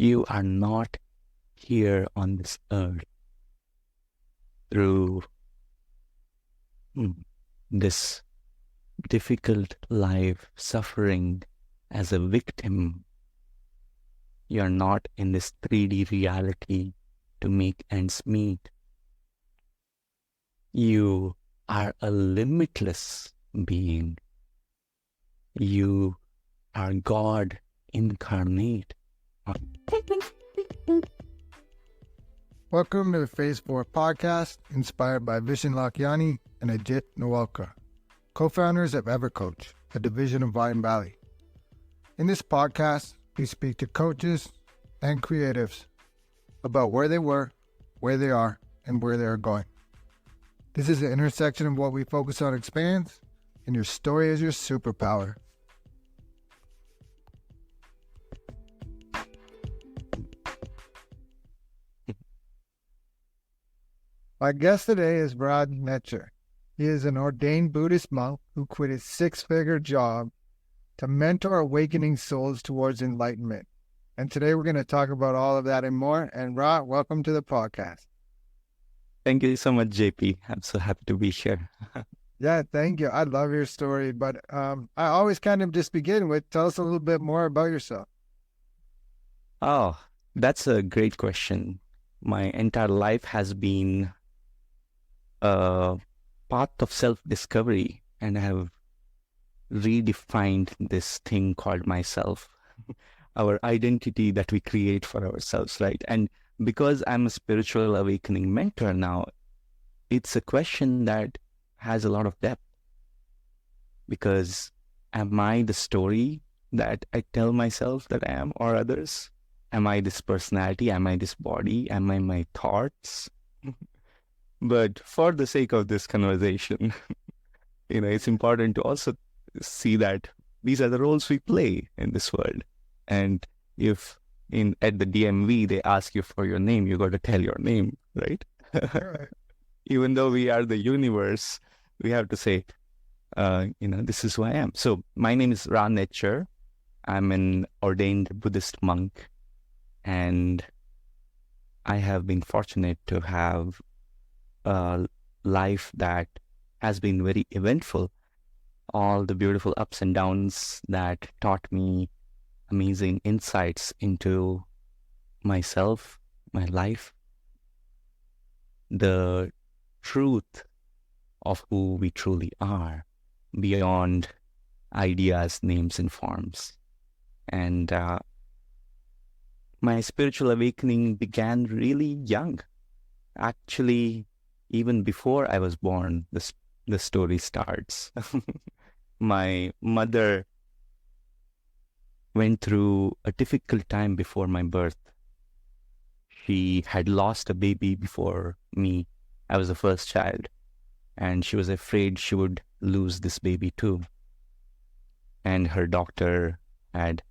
You are not here on this earth through this difficult life, suffering as a victim. You're not in this 3D reality to make ends meet. You are a limitless being. You are God incarnate. Welcome to the Phase 4 podcast, inspired by Vishen Lakhiani and Ajit Nawalkar, co-founders of EverCoach, a division of Vine Valley. In this podcast, we speak to coaches and creatives about where they were, where they are, and where they are going. This is the intersection of what we focus on expands, and your story is your superpower. My guest today is Netjer. He is an ordained Buddhist monk who quit his six-figure job to mentor awakening souls towards enlightenment. And today we're going to talk about all of that and more. And Ra, welcome to the podcast. Thank you so much, JP. I'm so happy to be here. Yeah, thank you. I love your story. But I always kind of just begin with, tell us a little bit more about yourself. Oh, that's a great question. My entire life has been a path of self-discovery, and I have redefined this thing called myself, our identity that we create for ourselves, right? And because I'm a spiritual awakening mentor now, it's a question that has a lot of depth. Because am I the story that I tell myself that I am, or others? Am I this personality? Am I this body? Am I my thoughts? But for the sake of this conversation, it's important to also see that these are the roles we play in this world. And if at the DMV, they ask you for your name, you got to tell your name, right? Right. Even though we are the universe, we have to say, this is who I am. So my name is Netjer. I'm an ordained Buddhist monk, and I have been fortunate to have a life that has been very eventful. All the beautiful ups and downs that taught me amazing insights into myself, my life, the truth of who we truly are beyond ideas, names, and forms. And my spiritual awakening began really young. Actually, even before I was born, the story starts. My mother went through a difficult time before my birth. She had lost a baby before me. I was the first child, and she was afraid she would lose this baby too. And her doctor had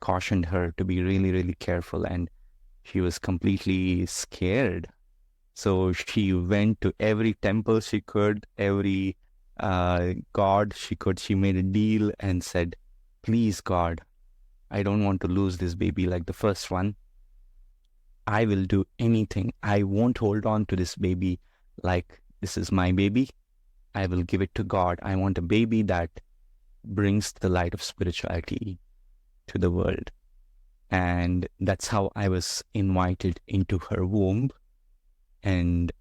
cautioned her to be really, really careful, and she was completely scared. So she went to every temple she could, every god she could. She made a deal and said, please, God, I don't want to lose this baby like the first one. I will do anything. I won't hold on to this baby like this is my baby. I will give it to God. I want a baby that brings the light of spirituality to the world. And that's how I was invited into her womb. And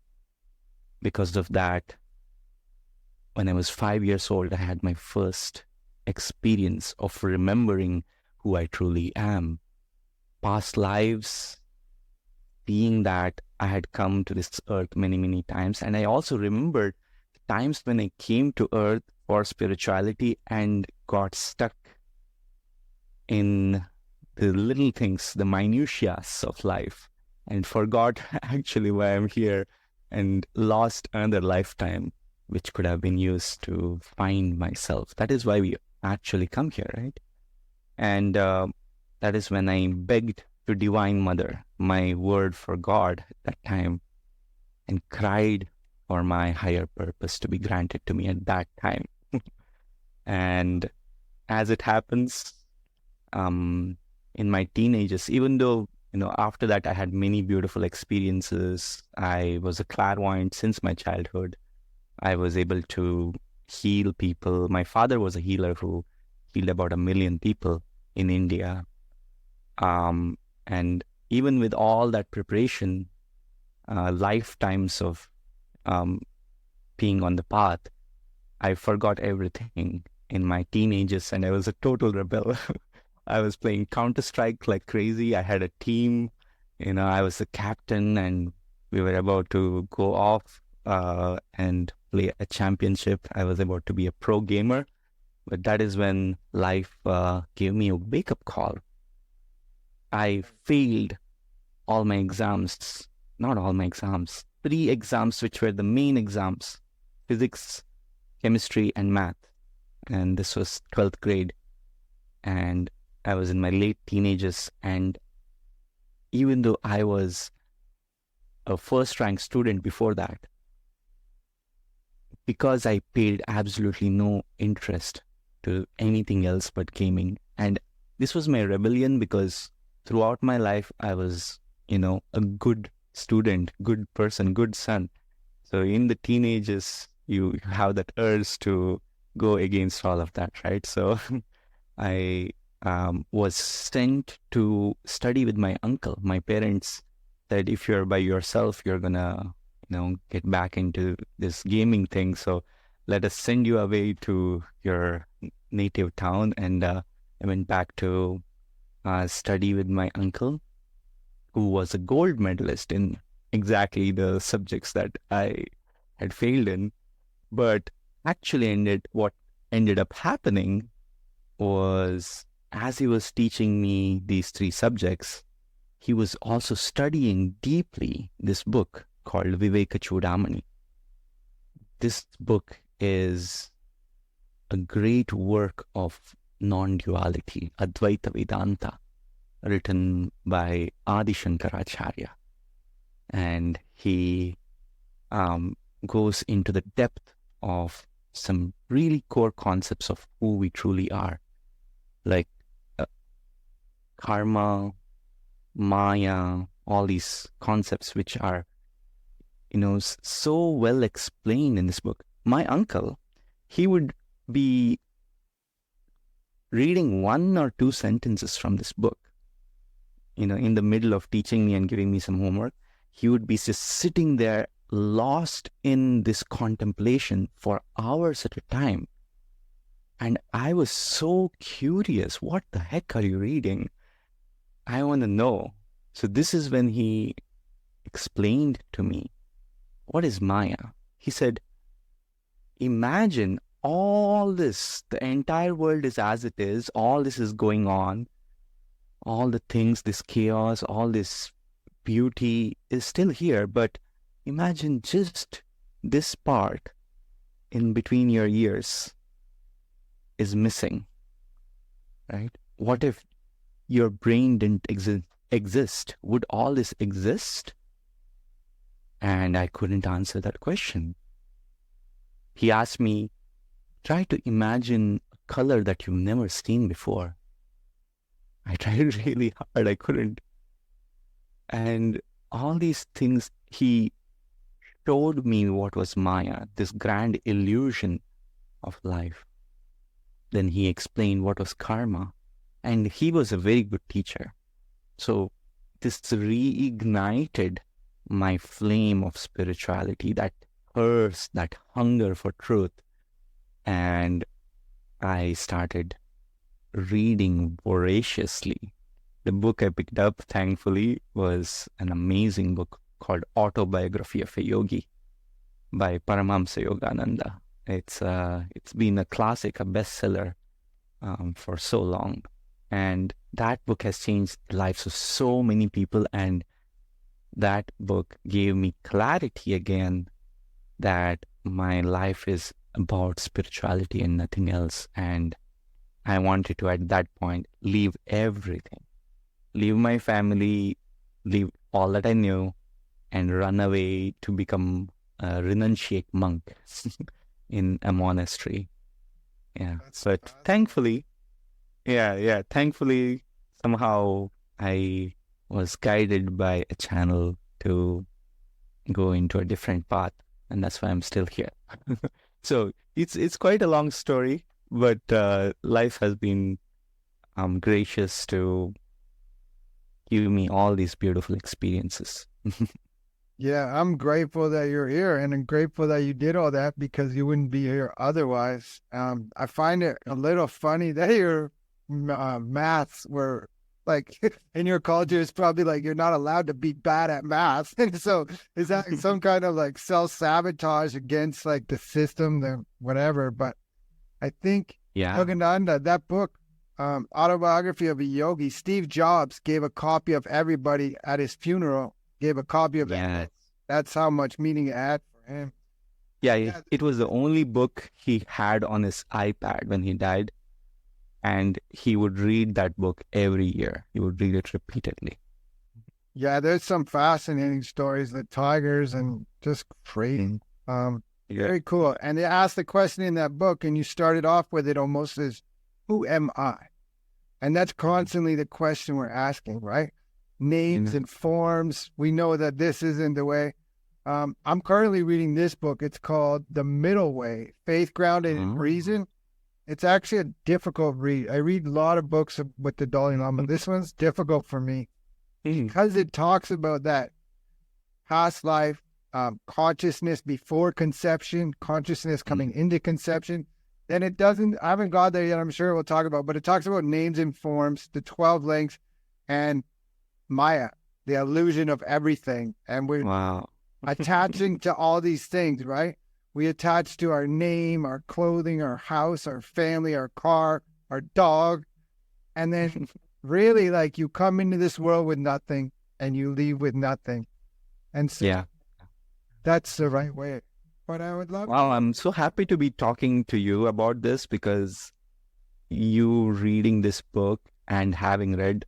because of that, when I was 5 years old, I had my first experience of remembering who I truly am. Past lives, seeing that I had come to this earth many, many times. And I also remembered times when I came to earth for spirituality and got stuck in the little things, the minutiae of life, and forgot actually why I'm here, and lost another lifetime, which could have been used to find myself. That is why we actually come here, right? And that is when I begged to Divine Mother, my word for God at that time, and cried for my higher purpose to be granted to me at that time. And as it happens, in my teenagers, even though After that, I had many beautiful experiences. I was a clairvoyant since my childhood. I was able to heal people. My father was a healer who healed about 1 million people in India. And even with all that preparation, lifetimes of um, being on the path, I forgot everything in my teenagers, and I was a total rebel. I was playing Counter-Strike like crazy. I had a team, I was the captain, and we were about to go off and play a championship. I was about to be a pro gamer, but that is when life gave me a wake-up call. I failed all my exams, not all my exams, 3 exams, which were the main exams: physics, chemistry, and math. And this was 12th grade. And I was in my late teenagers. And even though I was a first rank student before that, because I paid absolutely no interest to anything else but gaming. And this was my rebellion, because throughout my life, I was, a good student, good person, good son. So in the teenagers, you have that urge to go against all of that, right? So I was sent to study with my uncle. My parents said, if you're by yourself, you're gonna, get back into this gaming thing. So let us send you away to your native town. And I went back to study with my uncle, who was a gold medalist in exactly the subjects that I had failed in. But actually what ended up happening was, as he was teaching me these 3 subjects, he was also studying deeply this book called Viveka Chudamani. This book is a great work of non-duality, Advaita Vedanta, written by Adi Shankaracharya. And he goes into the depth of some really core concepts of who we truly are, like karma, maya, all these concepts which are, so well explained in this book. My uncle, he would be reading 1 or 2 sentences from this book, in the middle of teaching me and giving me some homework. He would be just sitting there lost in this contemplation for hours at a time. And I was so curious, what the heck are you reading? I want to know. So this is when he explained to me, what is Maya? He said, imagine all this, the entire world is as it is, all this is going on, all the things, this chaos, all this beauty is still here, but imagine just this part in between your ears is missing, right? What if your brain didn't exist? Would all this exist? And I couldn't answer that question. He asked me, try to imagine a color that you've never seen before. I tried really hard, I couldn't. And all these things, he showed me what was Maya, this grand illusion of life. Then he explained what was karma. And he was a very good teacher. So this reignited my flame of spirituality, that thirst, that hunger for truth. And I started reading voraciously. The book I picked up, thankfully, was an amazing book called Autobiography of a Yogi by Paramahamsa Yogananda. It's been a classic, a bestseller for so long. And that book has changed the lives of so many people. And that book gave me clarity again that my life is about spirituality and nothing else. And I wanted to, at that point, leave everything, leave my family, leave all that I knew, and run away to become a renunciate monk in a monastery. Yeah. But thankfully, thankfully, somehow I was guided by a channel to go into a different path, and that's why I'm still here. So it's quite a long story, but life has been gracious to give me all these beautiful experiences. Yeah, I'm grateful that you're here, and I'm grateful that you did all that because you wouldn't be here otherwise. I find it a little funny that your maths were like in your culture. It's probably like you're not allowed to be bad at math. So is that some kind of like self-sabotage against like the system, the whatever? But I think Yeah. Yogananda, that book, Autobiography of a Yogi, Steve Jobs gave a copy of everybody at his funeral. Gave a copy of Yeah. that. That's how much meaning it had for him. Yeah, it was the only book he had on his iPad when he died, and he would read that book every year. He would read it repeatedly. Yeah, there's some fascinating stories, the tigers and just crazy. Very cool. And they asked the question in that book, and you started off with it almost as, who am I? And that's constantly the question we're asking, right? Names and forms. We know that this isn't the way. I'm currently reading this book. It's called The Middle Way, Faith Grounded in Reason. It's actually a difficult read. I read a lot of books with the Dalai Lama. This one's difficult for me because it talks about that past life, consciousness before conception, consciousness coming into conception. Then it doesn't, I haven't got there yet, I'm sure we'll talk about, but it talks about names and forms, the 12 links, and Maya, the illusion of everything. And we're attaching to all these things, right? We attach to our name, our clothing, our house, our family, our car, our dog. And then really like you come into this world with nothing and you leave with nothing. And so that's the right way. But I would love Wow, I'm so happy to be talking to you about this because you reading this book and having read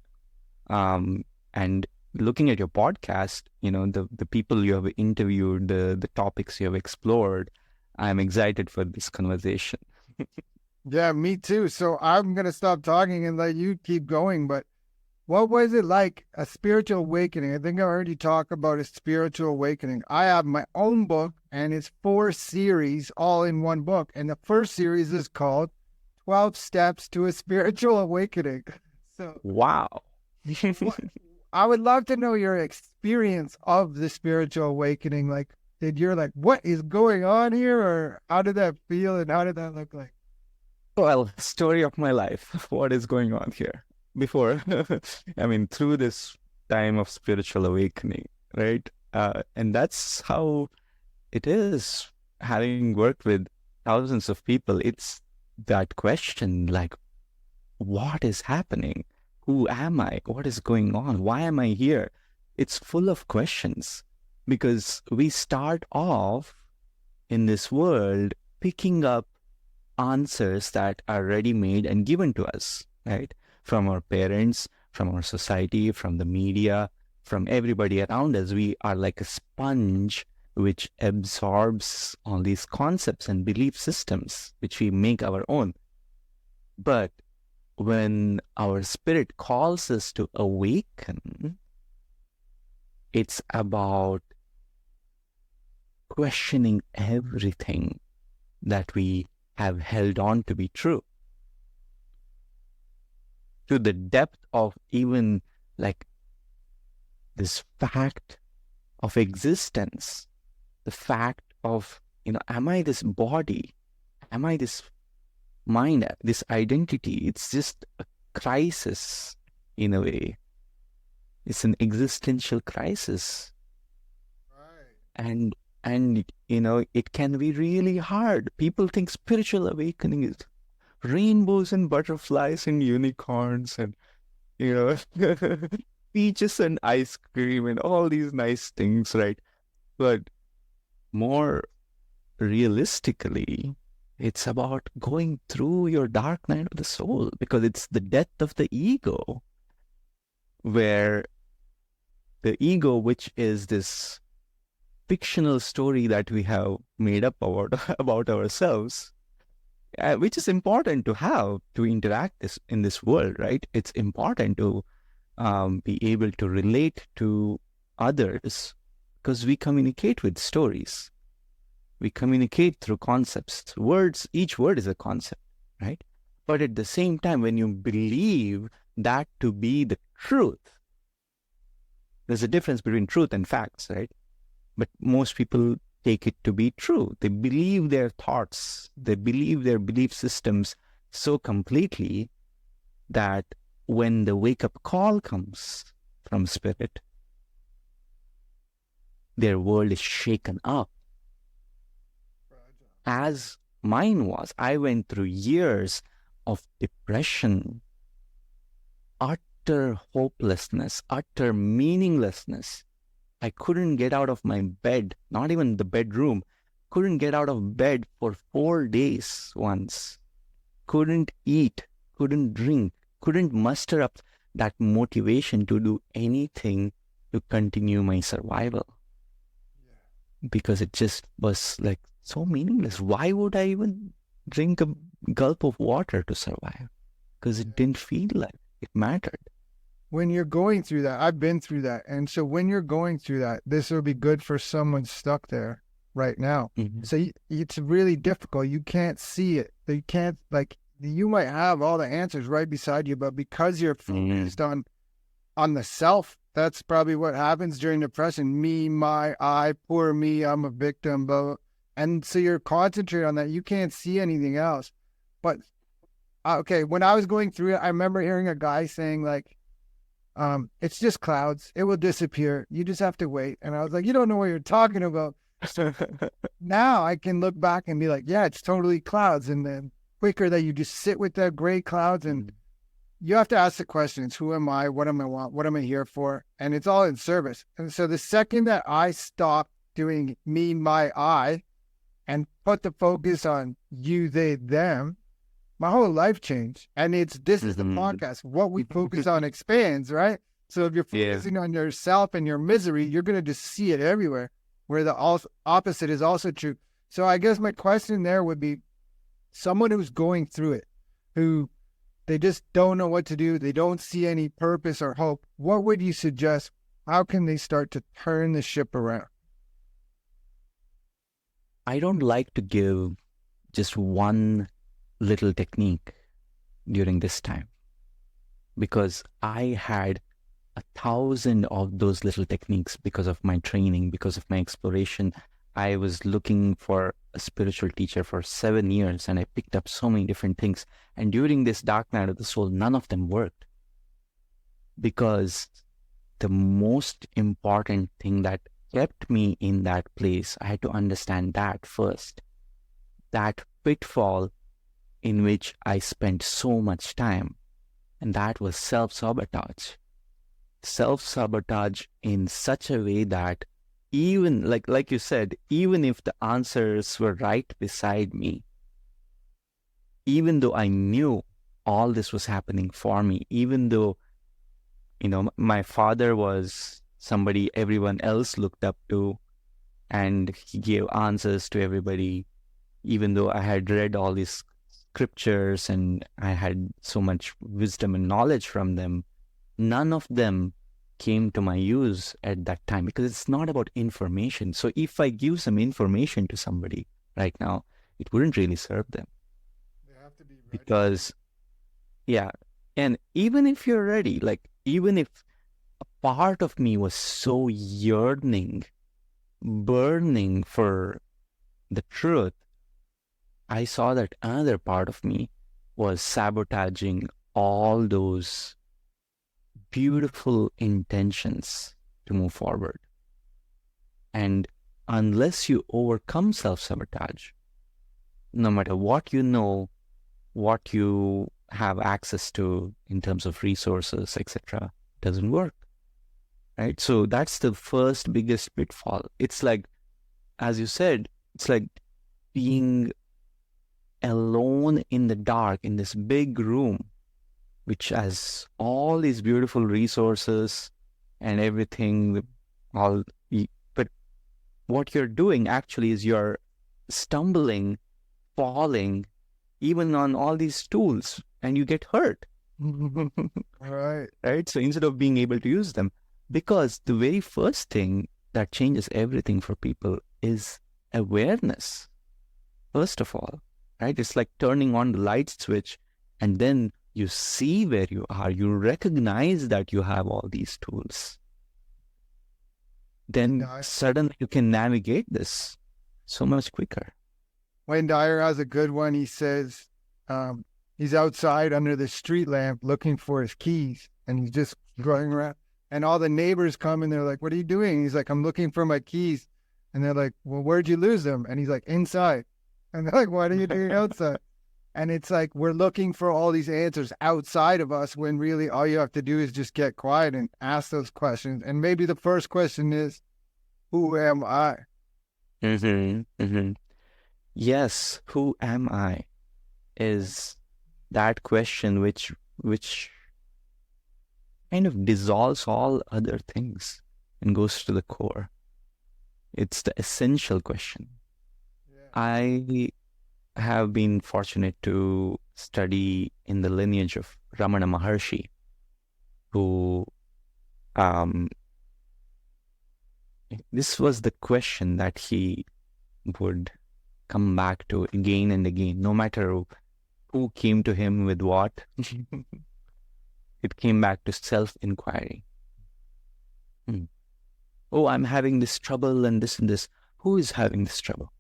and looking at your podcast, the people you have interviewed, the topics you have explored, I'm excited for this conversation. Yeah, me too. So I'm going to stop talking and let you keep going. But what was it like, a spiritual awakening? I think I heard you talk about a spiritual awakening. I have my own book, and it's 4 series all in one book. And the first series is called 12 Steps to a Spiritual Awakening. So, wow. I would love to know your experience of the spiritual awakening. Like, you're like, what is going on here? Or how did that feel? And how did that look like? Well, story of my life. What is going on here? Before, through this time of spiritual awakening, right? And that's how it is, having worked with thousands of people. It's that question, like, what is happening? Who am I? What is going on? Why am I here? It's full of questions because we start off in this world picking up answers that are ready-made and given to us, right? From our parents, from our society, from the media, from everybody around us. We are like a sponge which absorbs all these concepts and belief systems, which we make our own. But when our spirit calls us to awaken, it's about questioning everything that we have held on to be true, to the depth of even like this fact of existence, the fact of, am I this body? Am I this mind, this identity? It's just a crisis in a way. It's an existential crisis. Right. And it can be really hard. People think spiritual awakening is rainbows and butterflies and unicorns and, peaches and ice cream and all these nice things, right? But more realistically, it's about going through your dark night of the soul, because it's the death of the ego, where the ego, which is this fictional story that we have made up about ourselves, which is important to have to interact in this world, right? It's important to be able to relate to others because we communicate with stories. We communicate through concepts. Words, each word is a concept, right? But at the same time, when you believe that to be the truth, there's a difference between truth and facts, right? But most people take it to be true. They believe their thoughts, they believe their belief systems so completely that when the wake-up call comes from spirit, their world is shaken up. As mine was, I went through years of depression, utter hopelessness, utter meaninglessness. I couldn't get out of my bed, not even the bedroom. Couldn't get out of bed for 4 days once. Couldn't eat, couldn't drink, couldn't muster up that motivation to do anything to continue my survival. Because it just was like so meaningless. Why would I even drink a gulp of water to survive? Because it didn't feel like it mattered. When you're going through that, I've been through that. And so when you're going through that, this will be good for someone stuck there right now. Mm-hmm. So it's really difficult. You can't see it. You can't, like, you might have all the answers right beside you, but because you're focused on the self, that's probably what happens during depression. Me, my, I, poor me, I'm a victim, blah, blah. And so you're concentrated on that. You can't see anything else. But, okay, when I was going through it, I remember hearing a guy saying, like, it's just clouds. It will disappear. You just have to wait. And I was like, you don't know what you're talking about. Now I can look back and be like, yeah, it's totally clouds. And then quicker that you just sit with the gray clouds, and you have to ask the questions. Who am I? What am I want? What am I here for? And it's all in service. And so the second that I stopped doing me, my, I, and put the focus on you, they, them, my whole life changed. And this is the podcast. What we focus on expands, right? So if you're focusing on yourself and your misery, you're going to just see it everywhere, where the opposite is also true. So I guess my question there would be, someone who's going through it, who they just don't know what to do, they don't see any purpose or hope, what would you suggest? How can they start to turn the ship around? I don't like to give just one little technique during this time, because I had 1,000 of those little techniques because of my training, because of my exploration. I was looking for a spiritual teacher for 7 years, and I picked up so many different things. And during this dark night of the soul, none of them worked, because the most important thing that kept me in that place, I had to understand that first. That pitfall in which I spent so much time, and that was self-sabotage. Self-sabotage in such a way that even, like you said, even if the answers were right beside me, even though I knew all this was happening for me, even though, my father was somebody everyone else looked up to, and he gave answers to everybody, even though I had read all these scriptures and I had so much wisdom and knowledge from them, none of them came to my use at that time, because it's not about information. So if I give some information to somebody right now, it wouldn't really serve them. They have to be ready. Because, and even if you're ready, like even if a part of me was so yearning, burning for the truth, I saw that another part of me was sabotaging all those beautiful intentions to move forward. And unless you overcome self-sabotage, no matter what you know, what you have access to in terms of resources, etc., doesn't work, right? So that's the first biggest pitfall. It's like, as you said, it's like being alone in the dark in this big room, which has all these beautiful resources and everything, but what you're doing actually is you're stumbling, falling, even on all these tools, and you get hurt. Right. Right? So instead of being able to use them, because the very first thing that changes everything for people is awareness, first of all, right? It's like turning on the light switch, and then you see where you are. You recognize that you have all these tools. Then suddenly you can navigate this so much quicker. Wayne Dyer has a good one. He says he's outside under the street lamp looking for his keys, and he's just going around. And all the neighbors come and they're like, "What are you doing?" He's like, "I'm looking for my keys." And they're like, "Well, where'd you lose them?" And he's like, "Inside." And they're like, "What are you doing outside?" And it's like we're looking for all these answers outside of us when really all you have to do is just get quiet and ask those questions. And maybe the first question is, who am I? Yes, who am I is that question which kind of dissolves all other things and goes to the core. It's the essential question. Yeah. I have been fortunate to study in the lineage of Ramana Maharshi, who this was the question that he would come back to again and again, no matter who came to him with what. It came back to self-inquiry. Oh, I'm having this trouble and this and this. Who is having this trouble?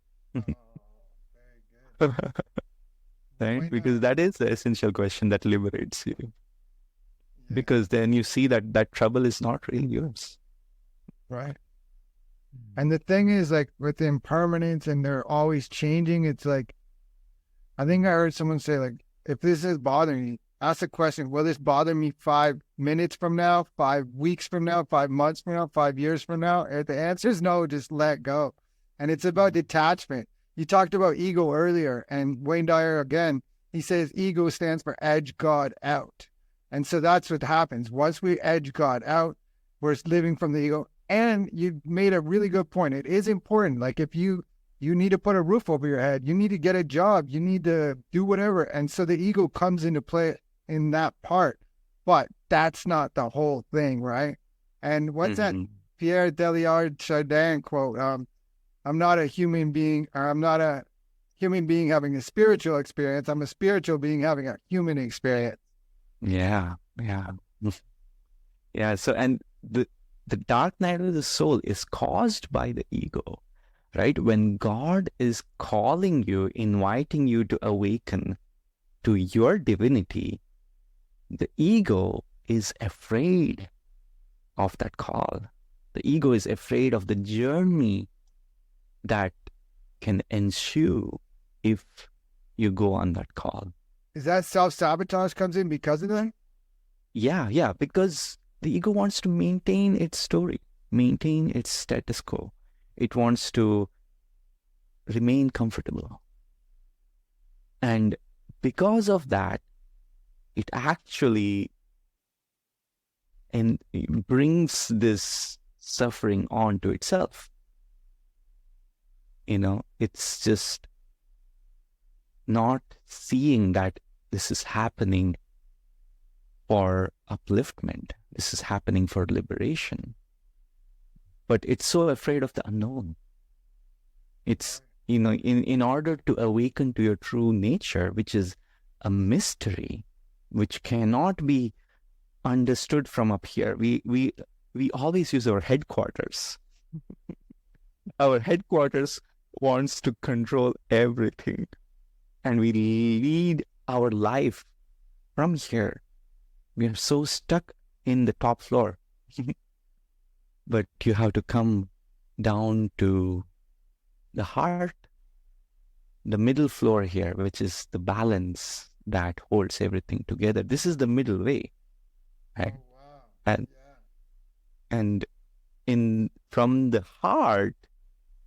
Very Right? Because that is the essential question that liberates you. Yeah. Because then you see that that trouble is not really yours. Right. And the thing is, like, with impermanence and they're always changing, it's like, I think I heard someone say, like, if this is bothering you, ask the question, will this bother me 5 minutes from now, 5 weeks from now, 5 months from now, 5 years from now? If the answer is no, just let go. And it's about detachment. You talked about ego earlier, and Wayne Dyer, again, he says ego stands for edge God out. And so that's what happens. Once we edge God out, we're living from the ego. And you made a really good point. It is important. Like if you need to put a roof over your head, you need to get a job, you need to do whatever. And so the ego comes into play in that part. But that's not the whole thing, right? And what's that Pierre Teilhard Chardin quote? I'm not a human being, or I'm not a human being having a spiritual experience. I'm a spiritual being having a human experience. Yeah. Yeah. So, and the dark night of the soul is caused by the ego, right? When God is calling you, inviting you to awaken to your divinity, the ego is afraid of that call. The ego is afraid of the journey that can ensue if you go on that call. Is that self-sabotage comes in because of that? Yeah, because the ego wants to maintain its story, maintain its status quo. It wants to remain comfortable. And because of that, it actually brings this suffering onto itself. It's just not seeing that this is happening for upliftment. This is happening for liberation. But it's so afraid of the unknown. It's, in order to awaken to your true nature, which is a mystery, which cannot be understood from up here. We always use our headquarters. Our headquarters wants to control everything. And we lead our life from here. We are so stuck in the top floor. But you have to come down to the heart, the middle floor here, which is the balance that holds everything together. This is the middle way. Right? Oh, wow. And from the heart,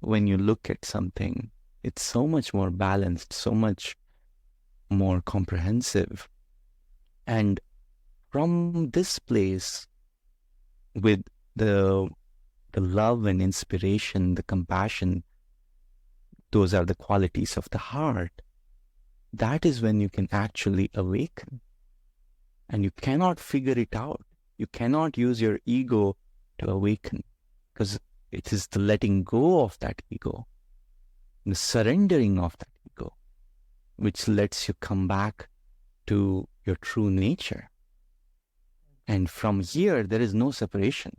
when you look at something, it's so much more balanced, so much more comprehensive. And from this place, with the love and inspiration, the compassion, those are the qualities of the heart. That is when you can actually awaken. and you cannot figure it out. You cannot use your ego to awaken, because it is the letting go of that ego, the surrendering of that ego, which lets you come back to your true nature. And from here, there is no separation.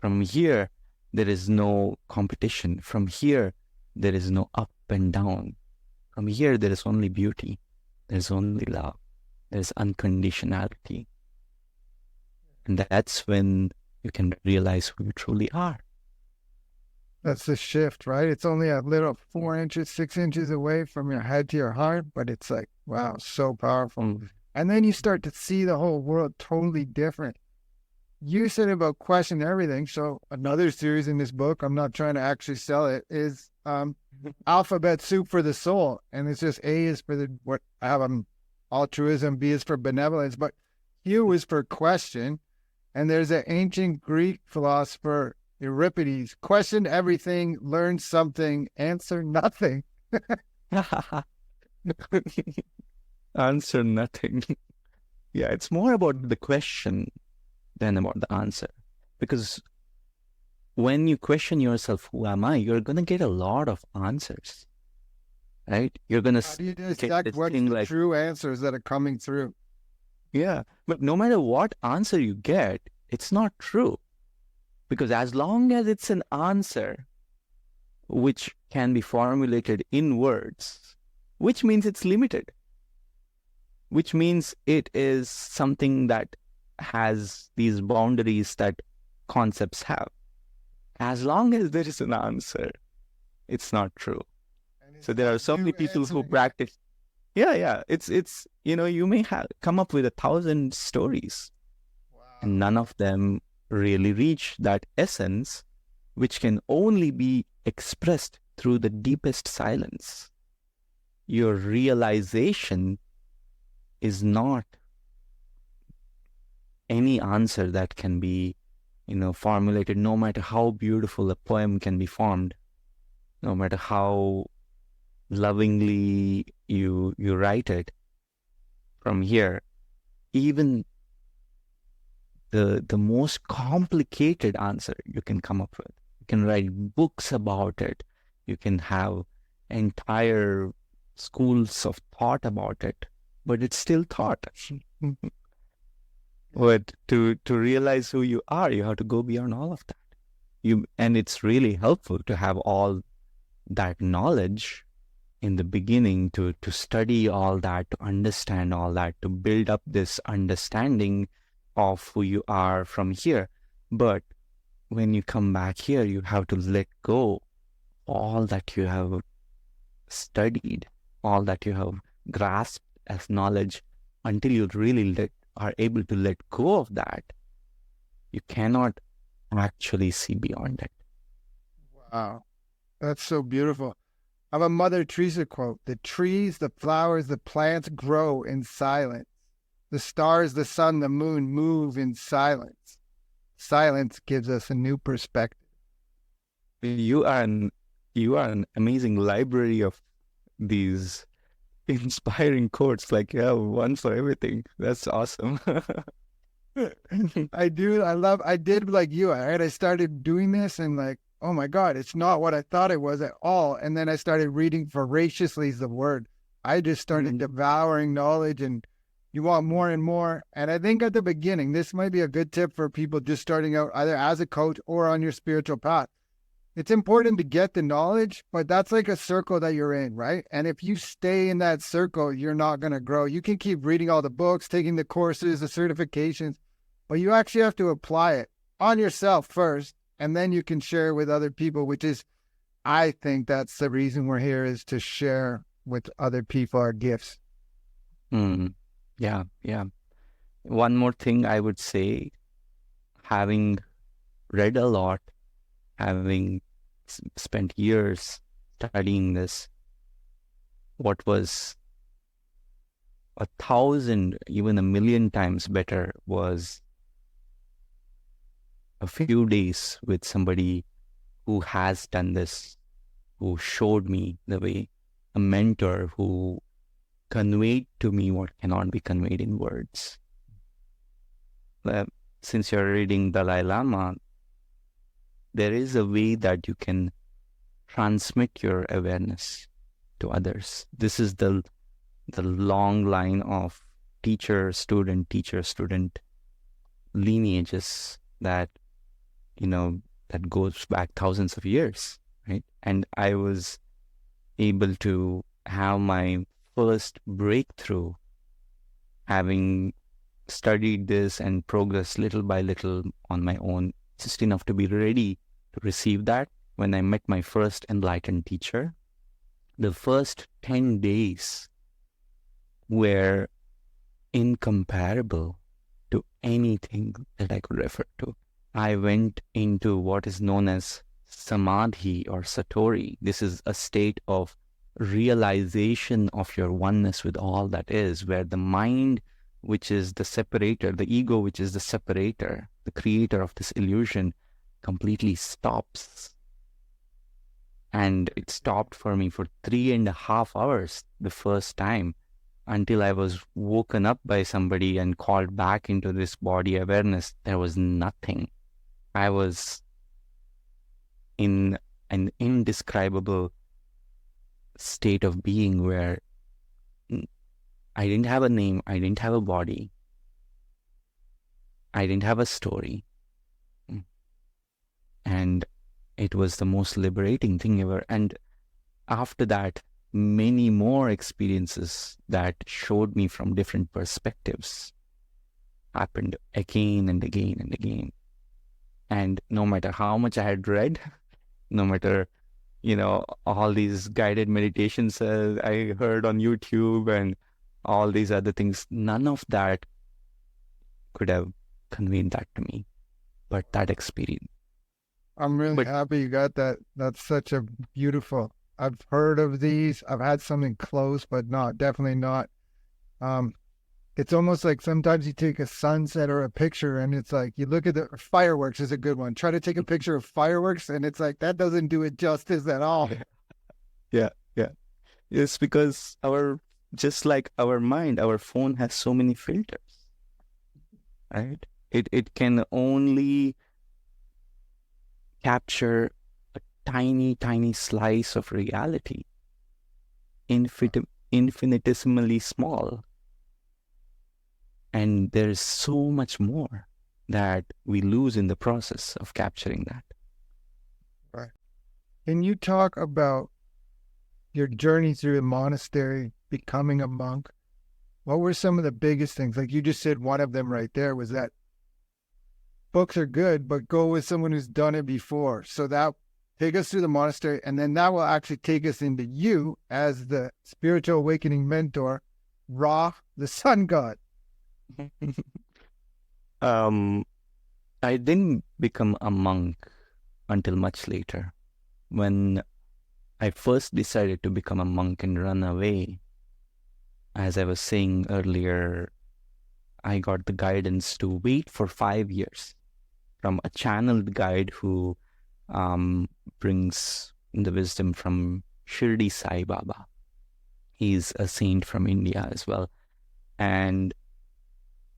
From here, there is no competition. From here, there is no up and down. From here, there is only beauty. There is only love. There is unconditionality. And that's when you can realize who you truly are. That's the shift, right? It's only a little 4 inches, 6 inches away from your head to your heart, but it's like, wow, so powerful. And then you start to see the whole world totally different. You said about question everything. So another series in this book, I'm not trying to actually sell it, is Alphabet Soup for the Soul. And it's just A is for what I have altruism, B is for benevolence, but Q is for question. And there's an ancient Greek philosopher, Euripides, question everything, learn something, answer nothing. Answer nothing. Yeah, it's more about the question than about the answer. Because when you question yourself, who am I? You're going to get a lot of answers, right? You're going to How do you dissect what's the true answers that are coming through? Yeah, but no matter what answer you get, it's not true. Because as long as it's an answer which can be formulated in words, which means it's limited, which means it is something that has these boundaries that concepts have. As long as there is an answer, it's not true. So there are so many people who practice. Yeah. It's you may have come up with 1,000 stories, and none of them really reach that essence, which can only be expressed through the deepest silence. Your realization is not any answer that can be, formulated, no matter how beautiful a poem can be formed, no matter how lovingly you write it. From here, even the most complicated answer you can come up with. You can write books about it. You can have entire schools of thought about it, but it's still thought. But to realize who you are, you have to go beyond all of that. And it's really helpful to have all that knowledge in the beginning, to study all that, to understand all that, to build up this understanding of who you are from here. But when you come back here, you have to let go all that you have studied, all that you have grasped as knowledge. Until you really are able to let go of that, you cannot actually see beyond it. Wow, that's so beautiful. I have a Mother Teresa quote: "The trees, the flowers, the plants grow in silence. The stars, the sun, the moon move in silence. Silence gives us a new perspective." You are an amazing library of these inspiring quotes. Like, you have one for everything. That's awesome. I did like you. I started doing this and like, oh my God, it's not what I thought it was at all. And then I started reading voraciously, is the word. I just started devouring knowledge, and you want more and more. And I think at the beginning, this might be a good tip for people just starting out, either as a coach or on your spiritual path. It's important to get the knowledge, but that's like a circle that you're in, right? And if you stay in that circle, you're not going to grow. You can keep reading all the books, taking the courses, the certifications, but you actually have to apply it on yourself first, and then you can share with other people, which is, I think that's the reason we're here, is to share with other people our gifts. Yeah. One more thing I would say, having read a lot, having spent years studying this, what was 1,000, even 1,000,000 times better was a few days with somebody who has done this, who showed me the way, a mentor who conveyed to me what cannot be conveyed in words. since you're reading Dalai Lama, there is a way that you can transmit your awareness to others. This is the long line of teacher-student lineages that, that goes back thousands of years, right? And I was able to have my first breakthrough, having studied this and progressed little by little on my own, just enough to be ready to receive that. When I met my first enlightened teacher, the first 10 days were incomparable to anything that I could refer to. I went into what is known as samadhi or satori. This is a state of realization of your oneness with all that is, where the mind, which is the separator, the ego, which is the separator, the creator of this illusion, completely stops. And it stopped for me for 3.5 hours the first time, until I was woken up by somebody and called back into this body awareness. There was nothing. I was in an indescribable state of being where I didn't have a name, I didn't have a body, I didn't have a story. And it was the most liberating thing ever. And after that, many more experiences that showed me from different perspectives happened again and again and again. And no matter how much I had read, no matter, all these guided meditations I heard on YouTube and all these other things, none of that could have conveyed that to me, but that experience. I'm really happy you got that. That's such a beautiful. I've heard of these. I've had something close, but definitely not. It's almost like sometimes you take a sunset or a picture and it's like, you look at the fireworks is a good one. Try to take a picture of fireworks and it's like, that doesn't do it justice at all. Yeah. It's because just like our mind, our phone has so many filters, right? It can only capture a tiny, tiny slice of reality, infinitesimally small. And there's so much more that we lose in the process of capturing that. Right. Can you talk about your journey through a monastery, becoming a monk? What were some of the biggest things? Like you just said, one of them right there was that books are good, but go with someone who's done it before. So that take us through the monastery, and then that will actually take us into you as the spiritual awakening mentor, Ra, the sun god. I didn't become a monk until much later. When I first decided to become a monk and run away, as I was saying earlier, I got the guidance to wait for 5 years from a channeled guide who brings the wisdom from Shirdi Sai Baba. He's a saint from India as well. And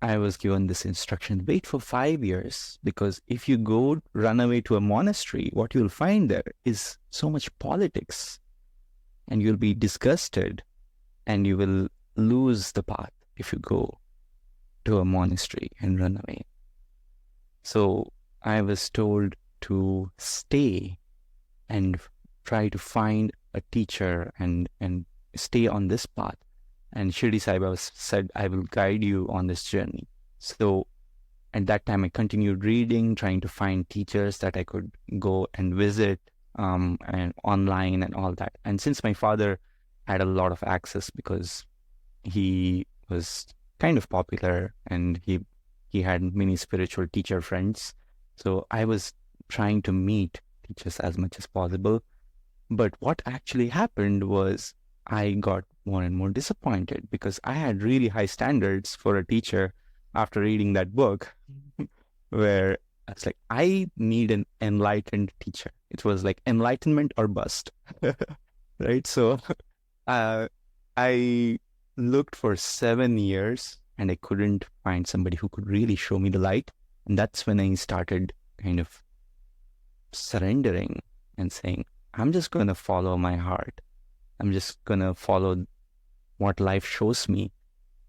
I was given this instruction, wait for 5 years, because if you run away to a monastery, what you'll find there is so much politics, and you'll be disgusted, and you will lose the path if you go to a monastery and run away. So I was told to stay and try to find a teacher and stay on this path. And Shirdi Sai Baba said, I will guide you on this journey. So at that time, I continued reading, trying to find teachers that I could go and visit and online and all that. And since my father had a lot of access because he was kind of popular and he had many spiritual teacher friends, so I was trying to meet teachers as much as possible. But what actually happened was I got more and more disappointed because I had really high standards for a teacher after reading that book, where I was like, I need an enlightened teacher. It was like enlightenment or bust, right? So I looked for 7 years and I couldn't find somebody who could really show me the light. And that's when I started kind of surrendering and saying, I'm just going to follow my heart. I'm just going to follow what life shows me.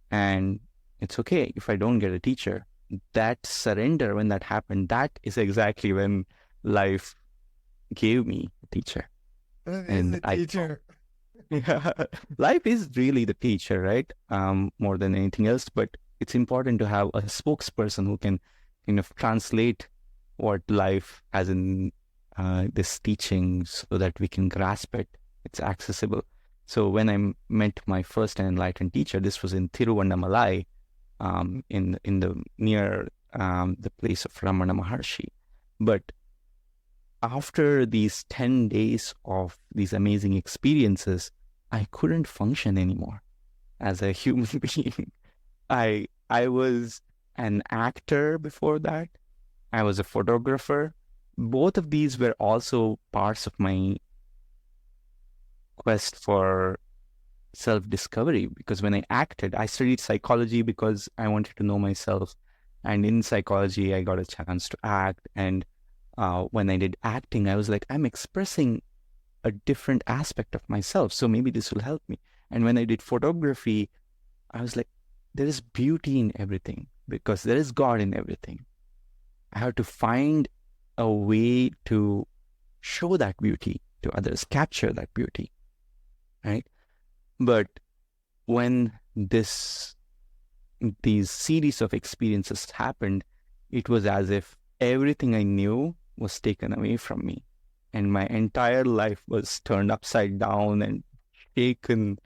And it's okay if I don't get a teacher. That surrender, when that happened, that is exactly when life gave me a teacher. And the teacher. Yeah, life is really the teacher, right? More than anything else. But it's important to have a spokesperson who can kind of translate what life has in this teaching so that we can grasp it. It's accessible. So when I met my first enlightened teacher, this was in Tiruvannamalai, in the near the place of Ramana Maharshi. But after these 10 days of these amazing experiences, I couldn't function anymore as a human being. I was an actor before that. I was a photographer. Both of these were also parts of my quest for self-discovery, because when I acted, I studied psychology because I wanted to know myself. And in psychology, I got a chance to act. And when I did acting, I was like, I'm expressing a different aspect of myself, so maybe this will help me. And when I did photography, I was like, there is beauty in everything because there is God in everything. I have to find a way to show that beauty to others, capture that beauty, right? But when these series of experiences happened, it was as if everything I knew was taken away from me. And my entire life was turned upside down and shaken,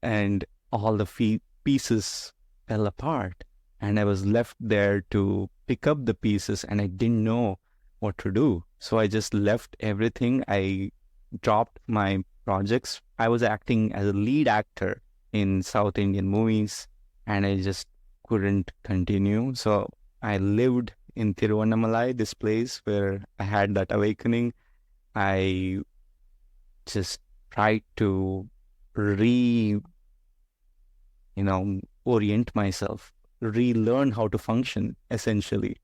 and all the pieces fell apart. And I was left there to pick up the pieces, and I didn't know what to do. So I just left everything. I dropped my projects. I was acting as a lead actor in South Indian movies, and I just couldn't continue. So I lived in Tiruvannamalai, this place where I had that awakening. I just tried to orient myself, relearn how to function, essentially.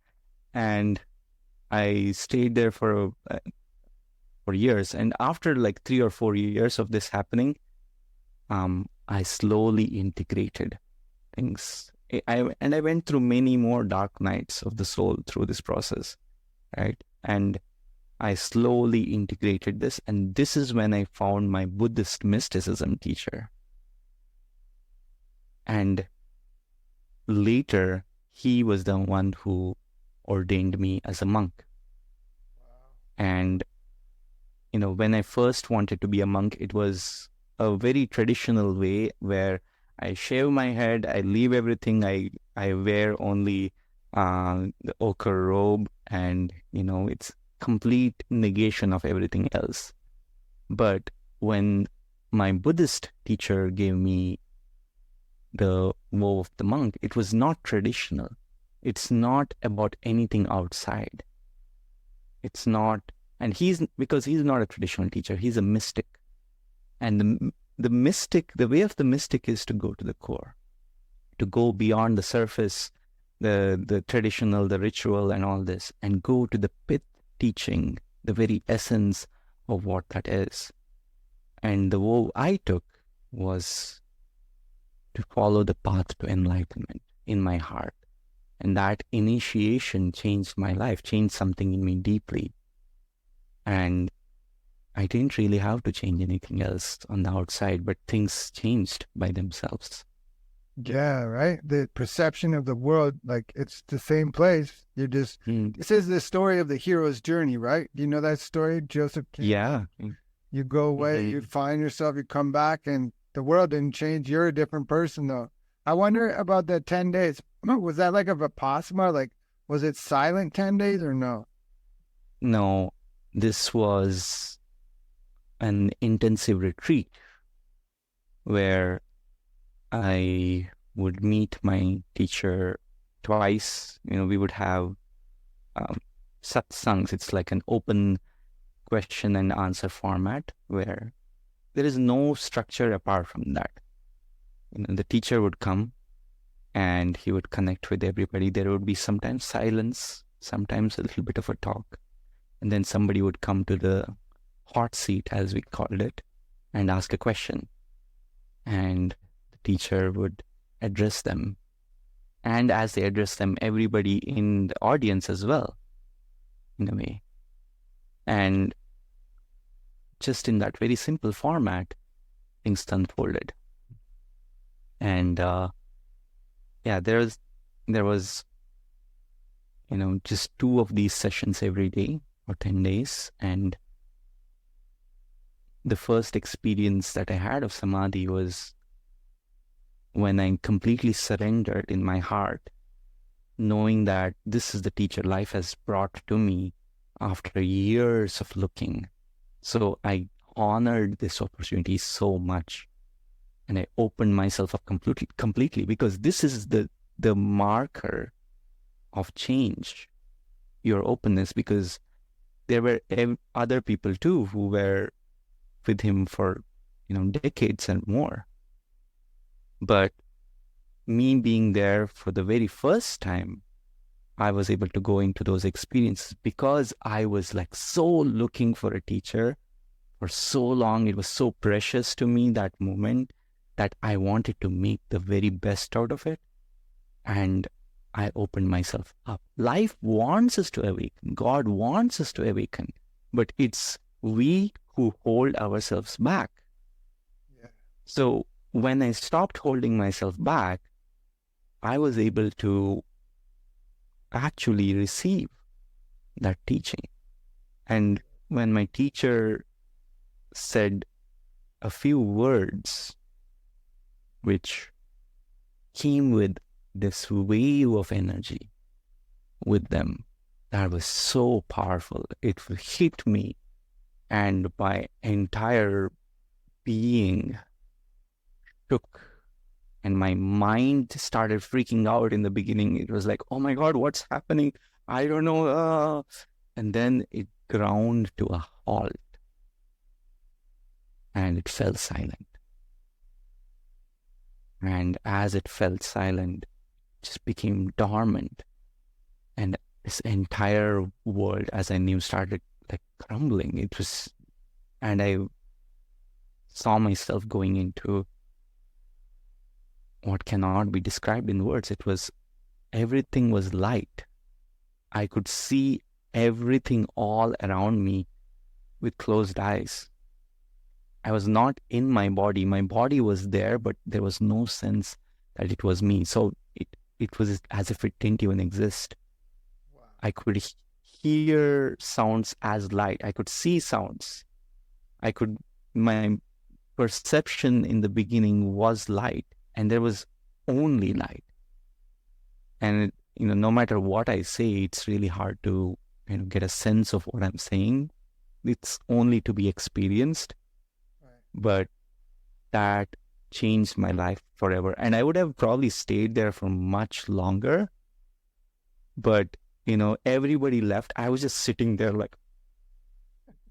And I stayed there for years. And after like 3 or 4 years of this happening, I slowly integrated things. I went through many more dark nights of the soul through this process, right? And I slowly integrated this, and this is when I found my Buddhist mysticism teacher. And later, he was the one who ordained me as a monk. And, when I first wanted to be a monk, it was a very traditional way where I shave my head, I leave everything, I wear only the ochre robe, and, it's complete negation of everything else. But when my Buddhist teacher gave me the vow of the monk, it was not traditional. It's not about anything outside. It's not, and because he's not a traditional teacher, he's a mystic. And the mystic, the way of the mystic is to go to the core, to go beyond the surface, the traditional, the ritual and all this, and go to the pith teaching, the very essence of what that is. And the vow I took was to follow the path to enlightenment in my heart. And that initiation changed my life, changed something in me deeply. And I didn't really have to change anything else on the outside, but things changed by themselves. Yeah, right. The perception of the world, like it's the same place. You're just, This is the story of the hero's journey, right? Do you know that story, Joseph Campbell? Yeah. You go away, you find yourself, you come back, and the world didn't change. You're a different person, though. I wonder about that 10 days. Was that like a Vipassana? Like, was it silent 10 days or no? No, this was an intensive retreat where I would meet my teacher twice. We would have satsangs. It's like an open question and answer format where there is no structure apart from that. The teacher would come and he would connect with everybody. There would be sometimes silence, sometimes a little bit of a talk. And then somebody would come to the hot seat, as we called it, and ask a question. And the teacher would address them. And as they address them, everybody in the audience as well, in a way. And just in that very simple format, things unfolded. And there was just 2 of these sessions every day or 10 days. And the first experience that I had of samadhi was when I completely surrendered in my heart, knowing that this is the teacher life has brought to me after years of looking. So I honored this opportunity so much, and I opened myself up completely, because this is the marker of change, your openness, because there were other people too who were with him for decades and more. But me being there for the very first time, I was able to go into those experiences because I was like so looking for a teacher for so long. It was so precious to me, that moment, that I wanted to make the very best out of it. And I opened myself up. Life wants us to awaken. God wants us to awaken. But it's we who hold ourselves back. Yeah. So when I stopped holding myself back, I was able to actually receive that teaching. And when my teacher said a few words which came with this wave of energy with them, that was so powerful. It hit me, and my entire being shook, and my mind started freaking out. In the beginning, it was like, oh my God, what's happening? I don't know. And then it ground to a halt, and it fell silent. And as it fell silent, it just became dormant. And this entire world, as I knew, started like crumbling. It was, and I saw myself going into what cannot be described in words. It was, everything was light. I could see everything all around me with closed eyes. I was not in my body. My body was there, but there was no sense that it was me. So it was as if it didn't even exist. Wow. I could hear sounds as light. I could see sounds. My perception in the beginning was light, and there was only light. And no matter what I say, it's really hard to get a sense of what I'm saying. It's only to be experienced. But that changed my life forever. And I would have probably stayed there for much longer. But, everybody left. I was just sitting there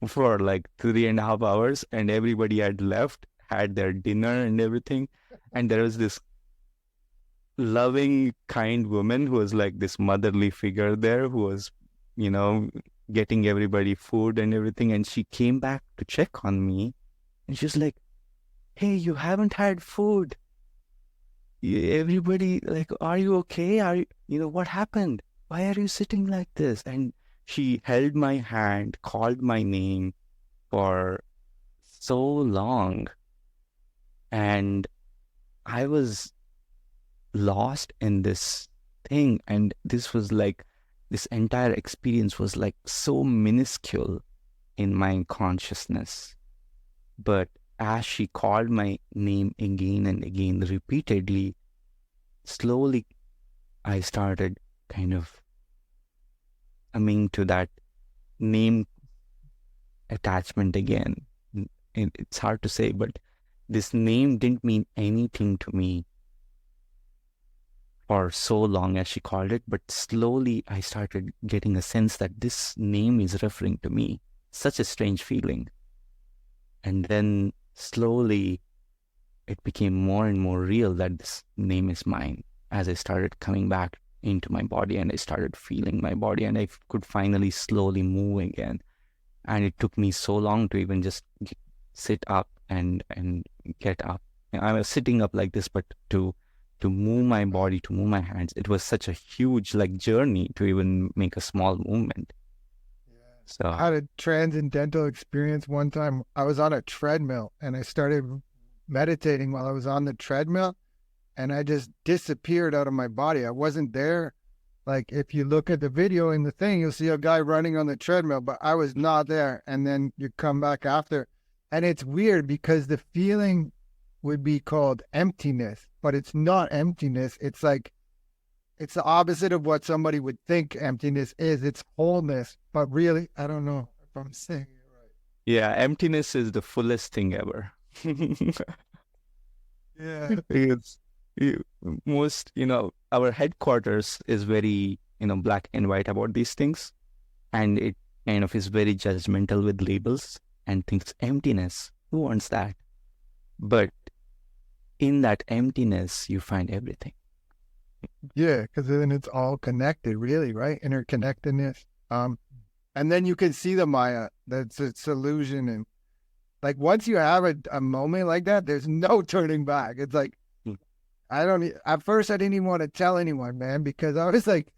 for 3.5 hours, and everybody had left, had their dinner and everything. And there was this loving, kind woman who was like this motherly figure there, who was, getting everybody food and everything. And she came back to check on me. And she's like, hey, you haven't had food. Everybody, are you okay? What happened? Why are you sitting like this? And she held my hand, called my name for so long. And I was lost in this thing. And this was this entire experience was so minuscule in my consciousness. But as she called my name again and again, repeatedly, slowly, I started kind of coming to that name attachment again. It's hard to say, but this name didn't mean anything to me for so long as she called it. But slowly, I started getting a sense that this name is referring to me. Such a strange feeling. And then slowly, it became more and more real that this name is mine. as I started coming back into my body and I started feeling my body and I could finally slowly move again. And it took me so long to even just sit up and get up. I was sitting up like this, but to move my body, to move my hands, it was such a huge like journey to even make a small movement. I So had a transcendental experience one time. I was on a treadmill and I started meditating while I was on the treadmill, and I just disappeared out of my body. I wasn't there. Like, if you look at the video in the thing, you'll see a guy running on the treadmill, but I was not there. And then you come back after. And it's weird because the feeling would be called emptiness, but it's not emptiness. It's like, it's the opposite of what somebody would think emptiness is. It's wholeness. But really, I don't know if I'm saying it right. yeah, emptiness is the fullest thing ever. Yeah. It's most, our headquarters is very, black and white about these things. And it kind of is very judgmental with labels and thinks emptiness. Who wants that? But in that emptiness, you find everything. Yeah, because then it's all connected, really, right? Interconnectedness. And then you can see the Maya, that's its illusion. And like, once you have a moment like that, there's no turning back. It's like, at first I didn't even want to tell anyone, man, because I was like,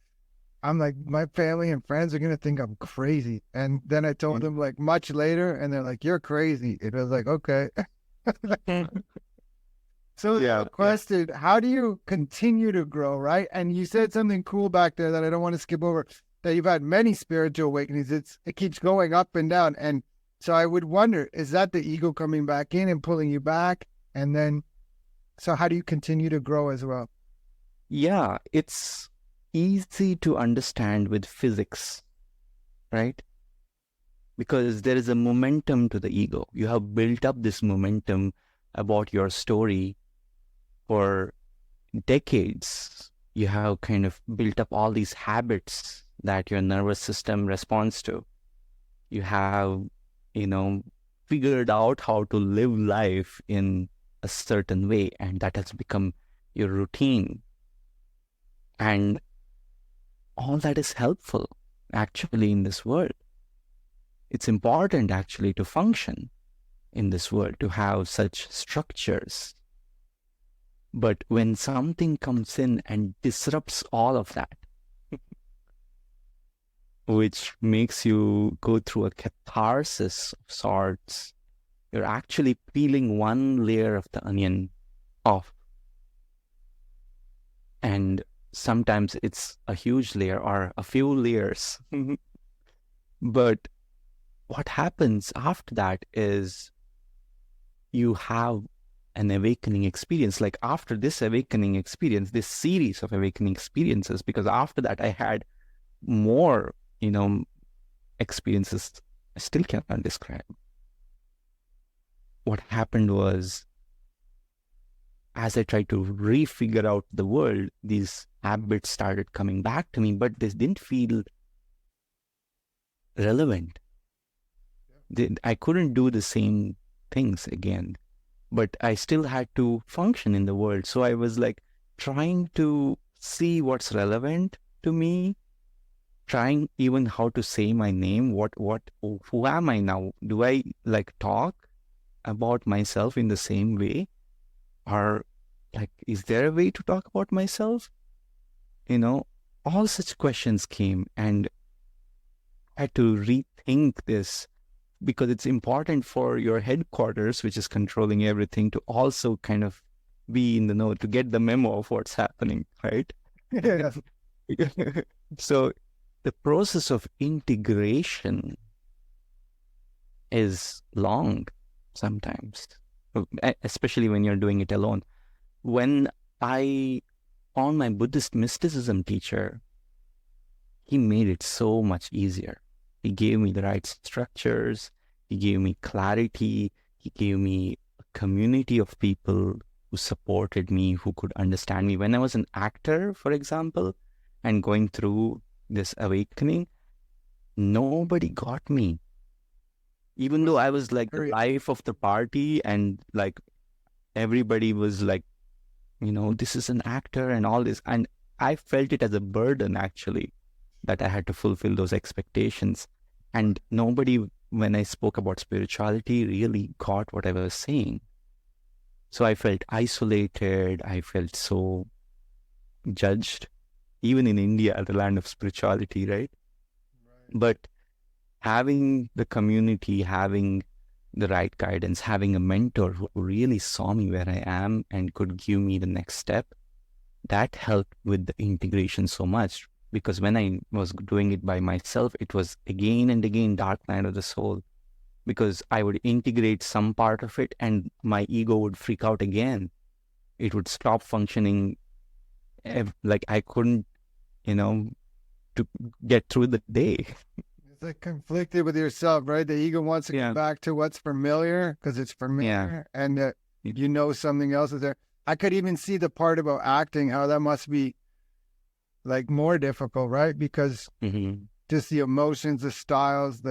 I'm like, my family and friends are going to think I'm crazy. And then I told them like much later, and they're like, you're crazy. It was like, okay. So Yeah. question, how do you continue to grow, right? And you said something cool back there that I don't want to skip over, that you've had many spiritual awakenings. It keeps going up and down. And so I would wonder, is that the ego coming back in and pulling you back? And then, so how do you continue to grow as well? Yeah, it's easy to understand with physics, right? Because there is a momentum to the ego. You have built up this momentum about your story for decades. You have kind of built up all these habits that your nervous system responds to. You have, figured out how to live life in a certain way, and that has become your routine. And all that is helpful actually in this world. It's important actually to function in this world, to have such structures. But when something comes in and disrupts all of that, which makes you go through a catharsis of sorts, you're actually peeling one layer of the onion off. And sometimes it's a huge layer or a few layers. But what happens after that is you have an awakening experience. Like after this awakening experience, this series of awakening experiences, because after that I had more, experiences I still cannot describe. What happened was, as I tried to refigure out the world, these habits started coming back to me, but they didn't feel relevant. I couldn't do the same things again, but I still had to function in the world. So I was like trying to see what's relevant to me, trying even how to say my name. Who am I now? Do I like talk about myself in the same way? Or like, is there a way to talk about myself? All such questions came, and I had to rethink this, because it's important for your headquarters, which is controlling everything, to also kind of be in the know, to get the memo of what's happening, right? Yeah. So the process of integration is long sometimes, especially when you're doing it alone. When I found my Buddhist mysticism teacher, he made it so much easier. He gave me the right structures. He gave me clarity. He gave me a community of people who supported me, who could understand me. When I was an actor, for example, and going through this awakening, nobody got me. Even though I was like the life of the party, and like everybody was like this is an actor and all this. And I felt it as a burden, actually, that I had to fulfill those expectations. And nobody, when I spoke about spirituality, really got what I was saying. So I felt isolated. I felt so judged, even in India, the land of spirituality, right? But having the community, having the right guidance, having a mentor who really saw me where I am and could give me the next step, that helped with the integration so much. Because when I was doing it by myself, it was again and again dark night of the soul. Because I would integrate some part of it and my ego would freak out again. It would stop functioning, like I couldn't, to get through the day. It's like conflicted with yourself, right? The ego wants to Yeah. go back to what's familiar because it's familiar, and that something else is there. I could even see the part about acting, how that must be like more difficult, right? Because just the emotions, the styles,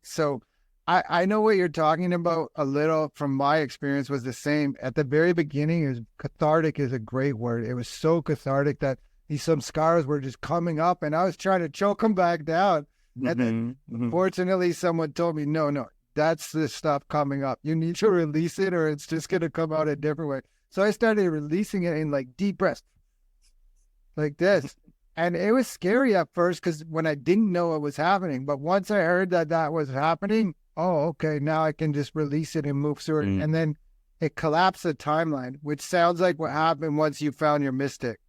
so I know what you're talking about a little from my experience was the same. At the very beginning, cathartic is a great word. It was so cathartic that some scars were just coming up and I was trying to choke them back down. And then fortunately someone told me, no, that's the stuff coming up. You need to release it or it's just going to come out a different way. So I started releasing it in like deep breaths like this. And it was scary at first because when I didn't know what was happening, but once I heard that was happening, oh, okay, now I can just release it and move through it. And then it collapsed the timeline, which sounds like what happened once you found your mystic.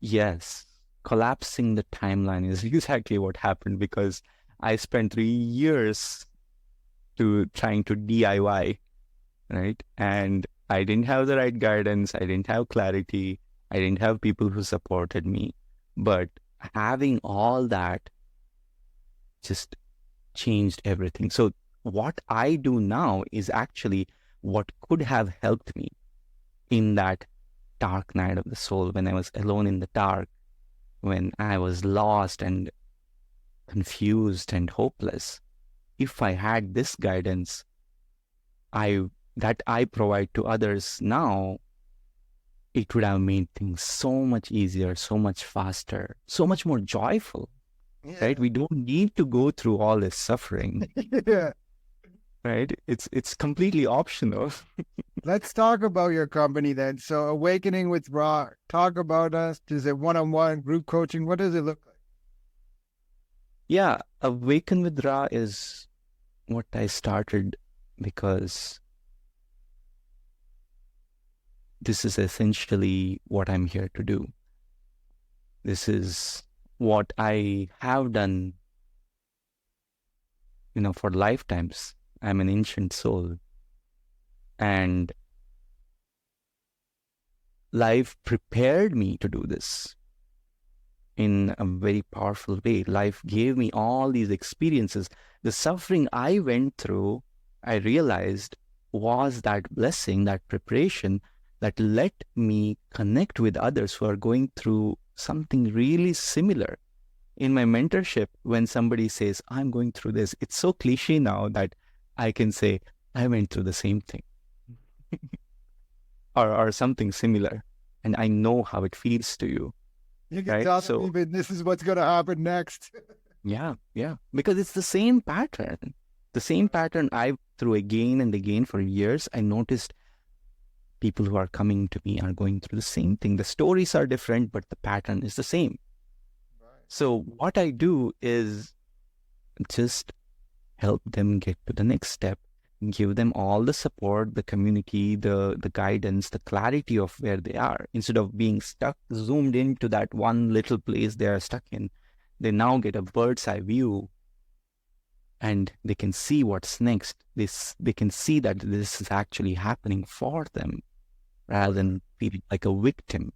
Yes. Collapsing the timeline is exactly what happened, because I spent 3 years trying to DIY, right? And I didn't have the right guidance. I didn't have clarity. I didn't have people who supported me. But having all that just changed everything. So what I do now is actually what could have helped me in that dark night of the soul, when I was alone in the dark, when I was lost and confused and hopeless. If I had this guidance that I provide to others now, it would have made things so much easier, so much faster, so much more joyful, right? We don't need to go through all this suffering. Right? It's completely optional. Let's talk about your company then. So Awakening with Ra, talk about us. Is it one-on-one, group coaching? What does it look like? Yeah, Awaken with Ra is what I started because this is essentially what I'm here to do. This is what I have done, for lifetimes. I'm an ancient soul. And life prepared me to do this in a very powerful way. Life gave me all these experiences. The suffering I went through, I realized, was that blessing, that preparation that let me connect with others who are going through something really similar. In my mentorship, when somebody says, I'm going through this, it's so cliche now that I can say, I went through the same thing. or something similar, and I know how it feels to you. You can tell them even this is what's going to happen next. Yeah, because it's the same pattern. The same pattern I through again and again for years. I noticed people who are coming to me are going through the same thing. The stories are different, but the pattern is the same. Right. So what I do is just help them get to the next step, give them all the support, the community, the guidance, the clarity of where they are. Instead of being stuck, zoomed into that one little place they are stuck in, they now get a bird's eye view and they can see what's next. They can see that this is actually happening for them rather than feeling like a victim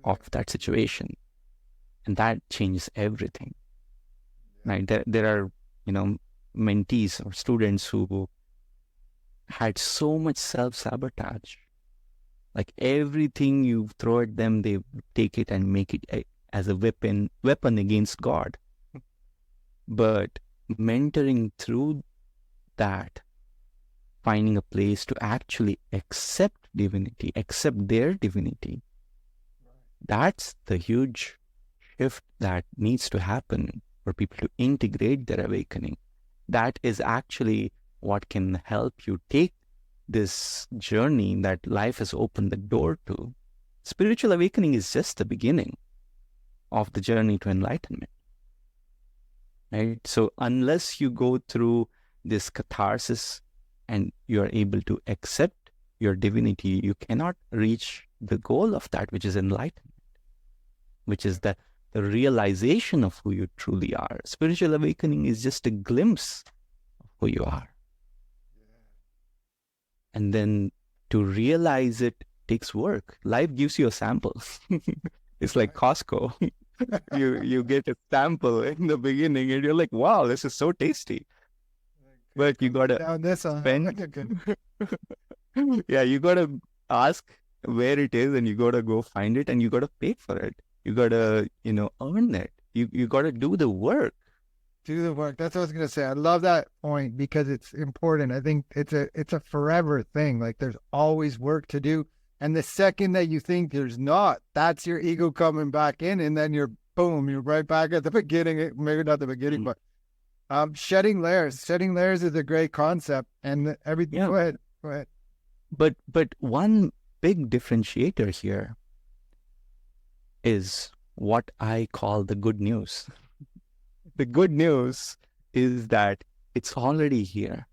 of that situation. And that changes everything. Right? There are, mentees or students who had so much self-sabotage. Like everything you throw at them, they take it and make it as a weapon against God. But mentoring through that finding a place to actually accept divinity, accept their divinity. That's the huge shift that needs to happen for people to integrate their awakening. That is actually what can help you take this journey that life has opened the door to. Spiritual awakening is just the beginning of the journey to enlightenment. Right? So unless you go through this catharsis and you are able to accept your divinity, you cannot reach the goal of that, which is enlightenment, which is the realization of who you truly are. Spiritual awakening is just a glimpse of who you are. And then to realize it takes work. Life gives you a sample. It's like Costco. You get a sample in the beginning and you're like, wow, this is so tasty. But you gotta spend. Yeah, you gotta ask where it is and you gotta go find it and you gotta pay for it. You gotta, earn it. You gotta do the work. Do the work. That's what I was gonna say. I love that point because it's important. I think it's a forever thing. Like there's always work to do. And the second that you think there's not, that's your ego coming back in, and then you're right back at the beginning. Maybe not the beginning, but shedding layers. Shedding layers is a great concept, and everything. Yeah. Go ahead. But one big differentiator here is what I call the good news. The good news is that it's already here.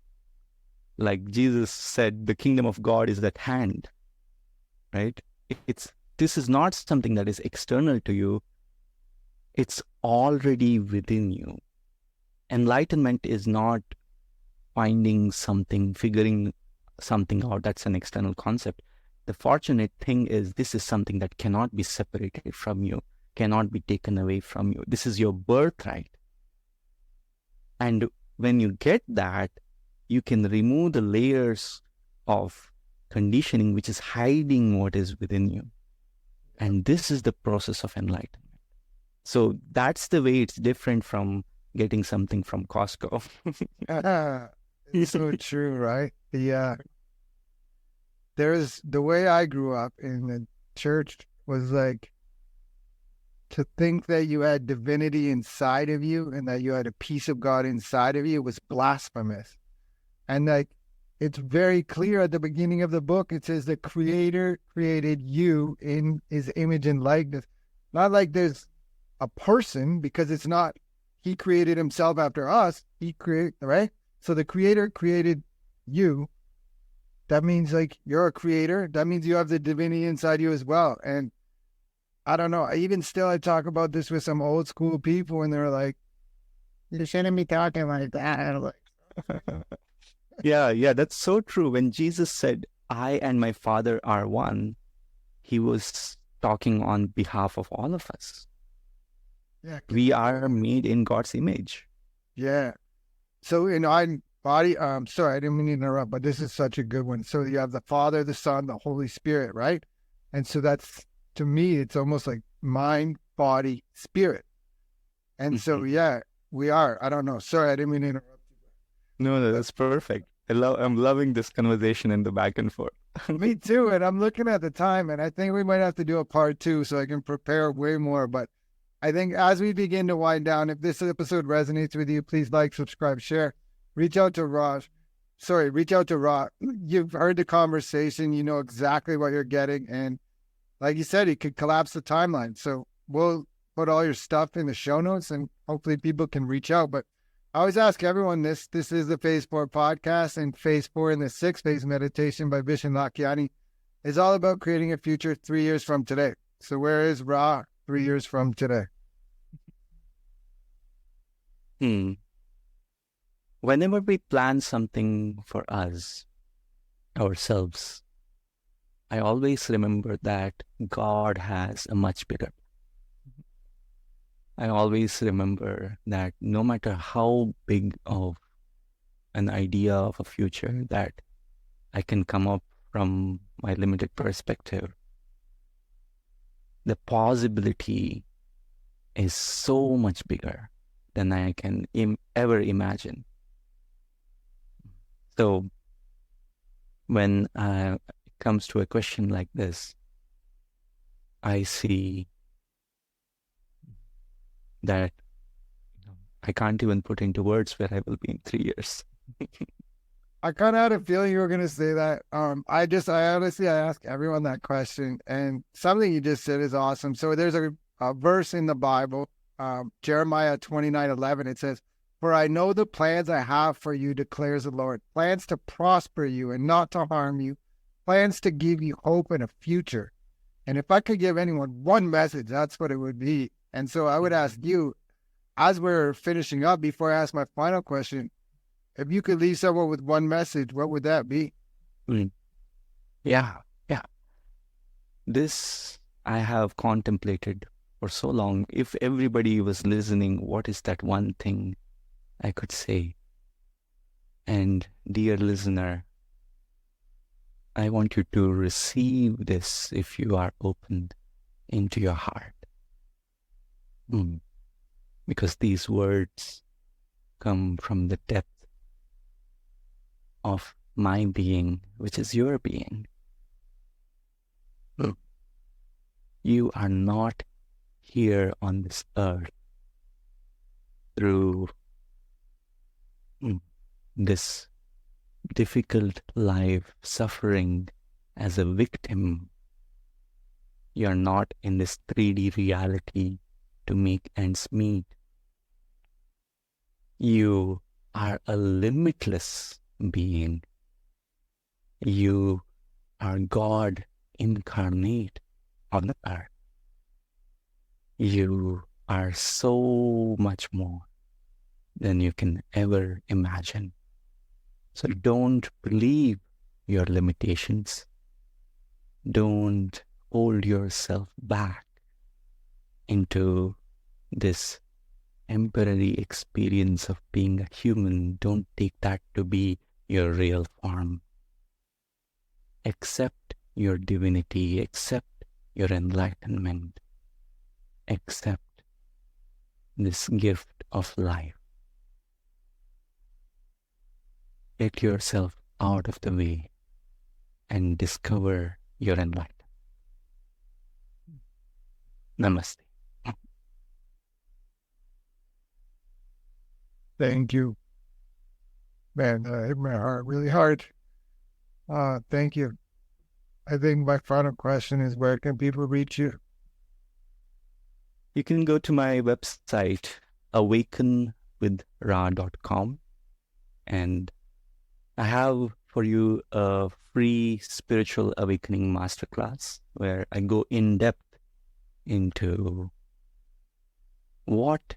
Like Jesus said, the kingdom of God is at hand. Right? This is not something that is external to you. It's already within you. Enlightenment is not finding something, figuring something out. That's an external concept. The fortunate thing is this is something that cannot be separated from you, cannot be taken away from you. This is your birthright. And when you get that, you can remove the layers of conditioning which is hiding what is within you. And this is the process of enlightenment. So that's the way it's different from getting something from Costco. It's so true, right? There's the way I grew up in the church was like to think that you had divinity inside of you and that you had a piece of God inside of you was blasphemous. And like, it's very clear at the beginning of the book. It says the Creator created you in His image and likeness. Not like there's a person, because it's not, He created Himself after us. He created, right? So the Creator created you. That means like you're a creator. That means you have the divinity inside you as well. And I don't know, I talk about this with some old school people and they're like, you shouldn't be talking like that. And I'm like, Yeah, that's so true. When Jesus said, I and my Father are one, He was talking on behalf of all of us. Yeah, we are made in God's image. Yeah. So in our body, sorry, I didn't mean to interrupt, but this is such a good one. So you have the Father, the Son, the Holy Spirit, right? And so that's, to me, it's almost like mind, body, spirit. And so, yeah, we are. I don't know. Sorry, I didn't mean to interrupt. No, that's perfect. I'm loving this conversation and the back and forth. Me too. And I'm looking at the time, and I think we might have to do a part 2 so I can prepare way more. But I think as we begin to wind down, if this episode resonates with you, please like, subscribe, share. Reach out to Raj. Reach out to Ra. You've heard the conversation. You know exactly what you're getting. And like you said, it could collapse the timeline. So we'll put all your stuff in the show notes and hopefully people can reach out. But I always ask everyone this. This is the Phase 4 podcast, and Phase 4 in the 6 phase meditation by Vishen Lakhiani is all about creating a future 3 years from today. So where is Ra 3 years from today? Whenever we plan something for ourselves, I always remember that God has a much bigger. I always remember that no matter how big of an idea of a future that I can come up from my limited perspective, the possibility is so much bigger than I can ever imagine. So when it comes to a question like this, I see that I can't even put into words where I will be in 3 years. I kind of had a feeling you were going to say that. I honestly, I ask everyone that question, and something you just said is awesome. So there's a verse in the Bible, Jeremiah 29:11. It says, "For I know the plans I have for you, declares the Lord, plans to prosper you and not to harm you, plans to give you hope and a future." And if I could give anyone one message, that's what it would be. And so I would ask you, as we're finishing up, before I ask my final question, if you could leave someone with one message, what would that be? Yeah. This I have contemplated for so long. If everybody was listening, what is that one thing I could say? And dear listener, I want you to receive this if you are open into your heart. Because these words come from the depth of my being, which is your being. You are not here on this earth through this difficult life, suffering as a victim. You are not in this 3D reality to make ends meet. You are a limitless being. You are God incarnate on the earth. You are so much more than you can ever imagine. So don't believe your limitations. Don't hold yourself back into this temporary experience of being a human. Don't take that to be your real form. Accept your divinity, accept your enlightenment, accept this gift of life. Get yourself out of the way and discover your enlightenment. Namaste. Thank you. Man, that hit my heart really hard. Thank you. I think my final question is, where can people reach you? You can go to my website, awakenwithra.com, and I have for you a free spiritual awakening masterclass where I go in depth into what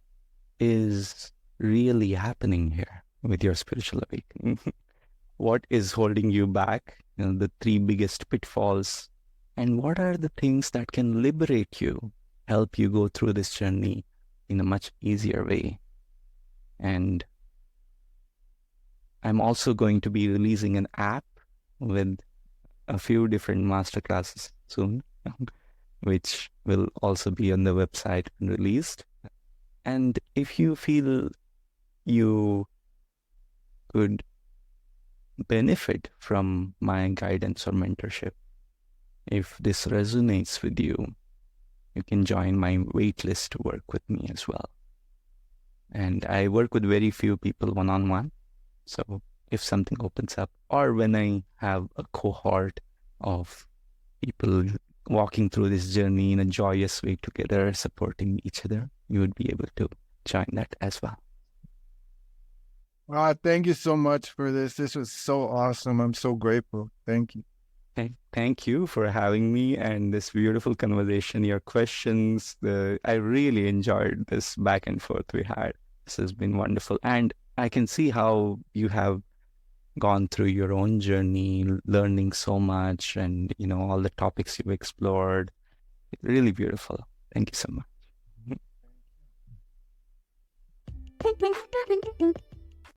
is really happening here with your spiritual awakening. What is holding you back, the 3 biggest pitfalls, and what are the things that can liberate you, help you go through this journey in a much easier way. And I'm also going to be releasing an app with a few different masterclasses soon, which will also be on the website and released. And if you feel you could benefit from my guidance or mentorship, if this resonates with you, you can join my waitlist to work with me as well. And I work with very few people one-on-one. So if something opens up, or when I have a cohort of people walking through this journey in a joyous way together, supporting each other, you would be able to join that as well. Thank you so much for this. This was so awesome. I'm so grateful. Thank you. Thank you for having me and this beautiful conversation, your questions. I really enjoyed this back and forth we had. This has been wonderful. And I can see how you have gone through your own journey, learning so much, and all the topics you've explored. Really beautiful. Thank you so much.